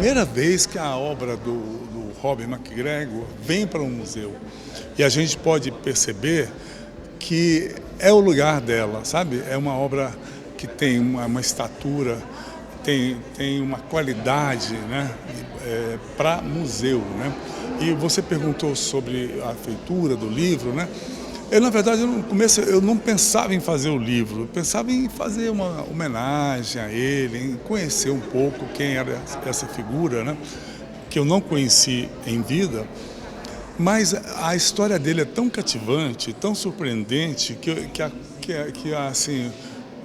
primeira vez que a obra do Robin MacGregor vem para um museu. E a gente pode perceber que é o lugar dela, sabe? É uma obra que tem uma estatura, tem uma qualidade, né? Para museu, né? E você perguntou sobre a feitura do livro, né? Na verdade, no começo eu não pensava em fazer o livro, eu pensava em fazer uma homenagem a ele, em conhecer um pouco quem era essa figura, né? Que eu não conheci em vida, mas a história dele é tão cativante, tão surpreendente, que assim,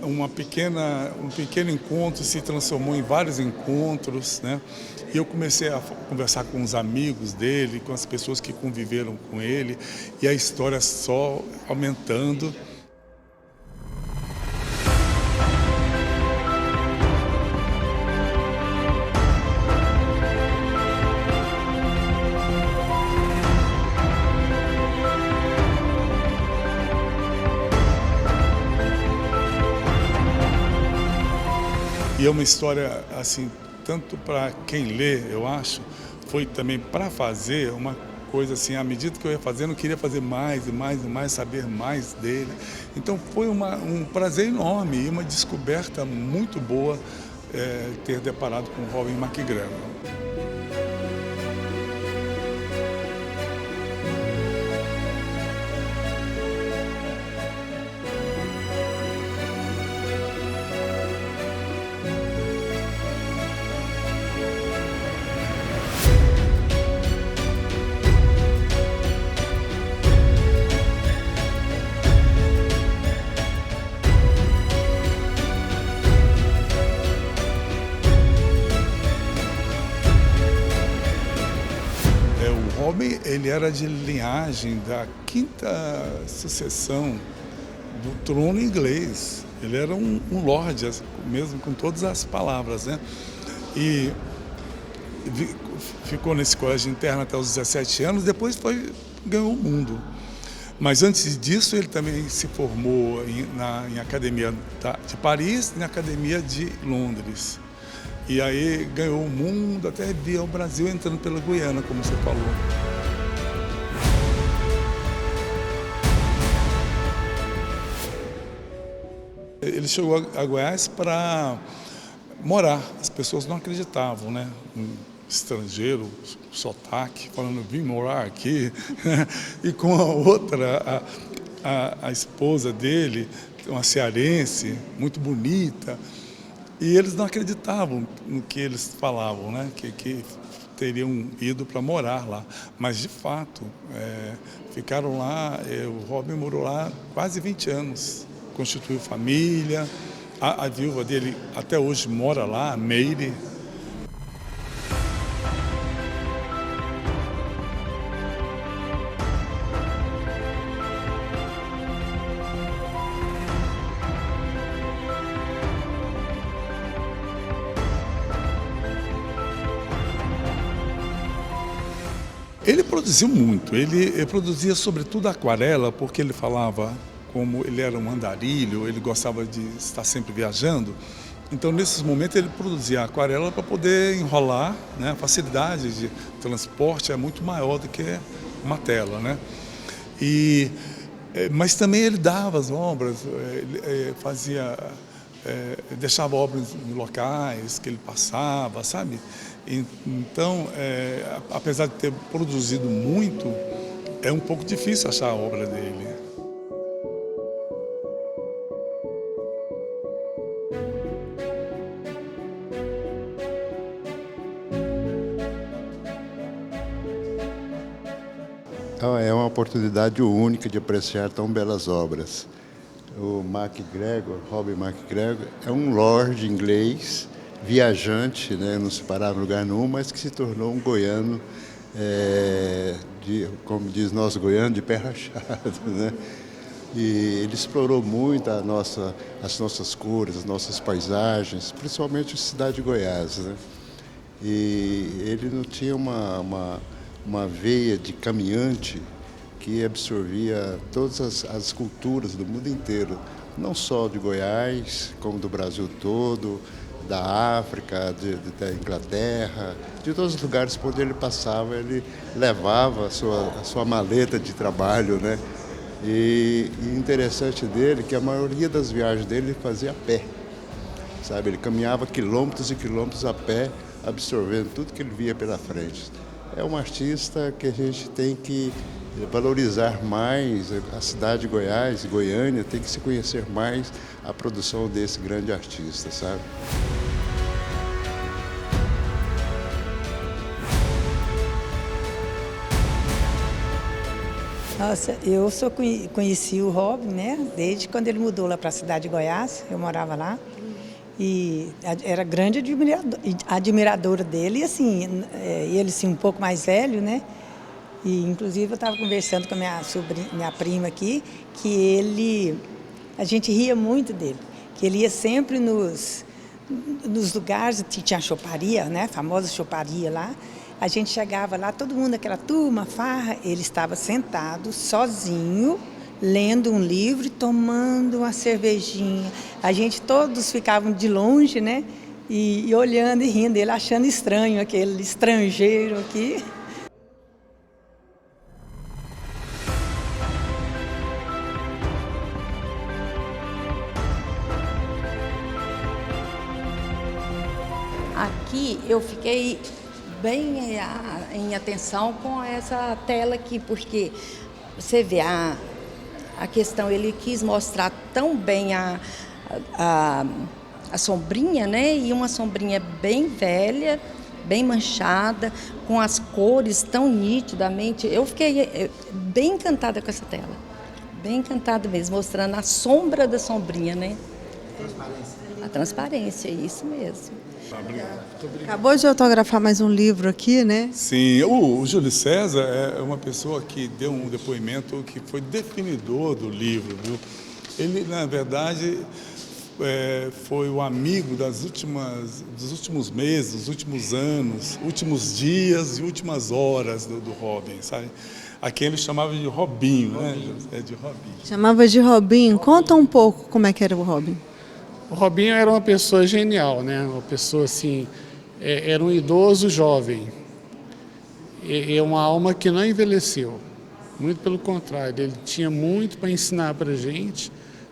um pequeno encontro se transformou em vários encontros, né? E eu comecei a conversar com os amigos dele, com as pessoas que conviveram com ele, e a história só aumentando. E é uma história, assim, tanto para quem lê, eu acho, foi também para fazer uma coisa assim, à medida que eu ia fazendo, eu queria fazer mais e mais e mais, saber mais dele. Então foi um prazer enorme e uma descoberta muito boa ter deparado com o Robin MacGregor. O Robin, ele era de linhagem da quinta sucessão do trono inglês. Ele era um lorde, mesmo com todas as palavras, né? E ficou nesse colégio interno até os 17 anos, depois ganhou o mundo. Mas antes disso, ele também se formou em academia de Paris e na academia de Londres. E aí ganhou o mundo, até via o Brasil entrando pela Guiana, como você falou. Ele chegou a Goiás para morar. As pessoas não acreditavam, né? Um estrangeiro, sotaque, falando, vim morar aqui. E com a outra, a esposa dele, uma cearense, muito bonita. E eles não acreditavam no que eles falavam, né? Que teriam ido para morar lá. Mas, de fato, ficaram lá. O Robin morou lá quase 20 anos. Constituiu família. A viúva dele até hoje mora lá, a Meire. Ele produziu muito, ele produzia sobretudo aquarela, porque ele falava, como ele era um andarilho, ele gostava de estar sempre viajando, então nesses momentos ele produzia aquarela para poder enrolar, né? A facilidade de transporte é muito maior do que uma tela, né? Mas também ele dava as obras, deixava obras em locais que ele passava, sabe? Então, apesar de ter produzido muito, é um pouco difícil achar a obra dele. Então, é uma oportunidade única de apreciar tão belas obras. O MacGregor, Robin MacGregor, é um lord inglês, viajante, né, não se parava em lugar nenhum, mas que se tornou um goiano, como diz nosso goiano, de pé rachado, né? E ele explorou muito as nossas cores, as nossas paisagens, principalmente a cidade de Goiás, né? E ele não tinha uma veia de caminhante que absorvia todas as culturas do mundo inteiro, não só de Goiás, como do Brasil todo, da África, da Inglaterra, de todos os lugares por onde ele passava, ele levava a sua maleta de trabalho, né? E interessante dele que a maioria das viagens dele ele fazia a pé, sabe? Ele caminhava quilômetros e quilômetros a pé, absorvendo tudo que ele via pela frente. É um artista que a gente tem que valorizar mais. A cidade de Goiás, Goiânia, tem que se conhecer mais a produção desse grande artista, sabe? Nossa, conheci o Robin, né? Desde quando ele mudou lá para a cidade de Goiás, eu morava lá. E era grande admiradora dele, e assim, ele assim, um pouco mais velho, né? E inclusive eu estava conversando com a minha prima aqui, que a gente ria muito dele, que ele ia sempre nos lugares, tinha a choparia, né? A famosa choparia lá. A gente chegava lá, todo mundo, aquela turma, farra, ele estava sentado, sozinho, lendo um livro e tomando uma cervejinha. A gente todos ficavam de longe, né? E olhando e rindo, ele achando estranho aquele estrangeiro aqui. Aqui eu fiquei bem em atenção com essa tela aqui, porque você vê a questão, ele quis mostrar tão bem a sombrinha, né? E uma sombrinha bem velha, bem manchada, com as cores tão nitidamente. Eu fiquei bem encantada com essa tela, bem encantada mesmo, mostrando a sombra da sombrinha, né? A transparência, isso mesmo. Acabou de autografar mais um livro aqui, né? Sim, o Júlio César é uma pessoa que deu um depoimento que foi definidor do livro, viu? Ele, na verdade, foi o amigo dos últimos meses, dos últimos anos, últimos dias e últimas horas do Robin, sabe? A quem ele chamava de Robinho, né? É de Robinho. Chamava de Robinho. Conta um pouco como é que era o Robin. O Robinho era uma pessoa genial, né? Uma pessoa assim, era um idoso jovem. É uma alma que não envelheceu. Muito pelo contrário, ele tinha muito para ensinar para a gente,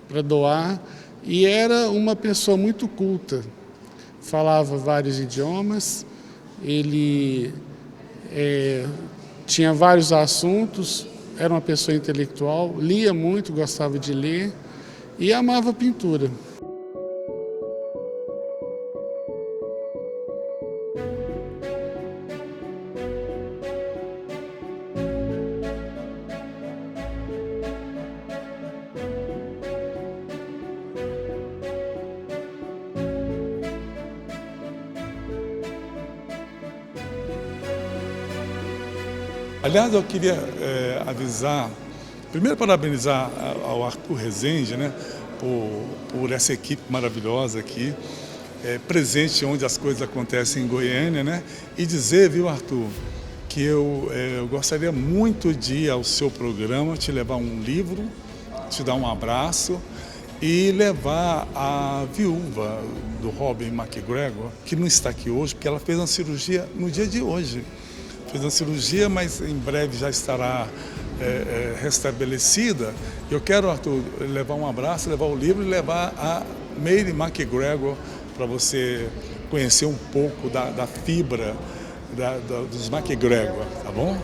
para doar, e era uma pessoa muito culta. Falava vários idiomas, ele tinha vários assuntos, era uma pessoa intelectual, lia muito, gostava de ler e amava a pintura. Aliás, eu queria avisar, primeiro parabenizar ao Arthur Rezende, né, por essa equipe maravilhosa aqui, presente onde as coisas acontecem em Goiânia, né, e dizer, viu, Arthur, que eu gostaria muito de ir ao seu programa, te levar um livro, te dar um abraço e levar a viúva do Robin MacGregor, que não está aqui hoje, porque ela fez uma cirurgia no dia de hoje. Fez uma cirurgia, mas em breve já estará restabelecida. Eu quero, Arthur, levar um abraço, levar o livro e levar a Mary MacGregor para você conhecer um pouco da fibra dos MacGregor, tá bom?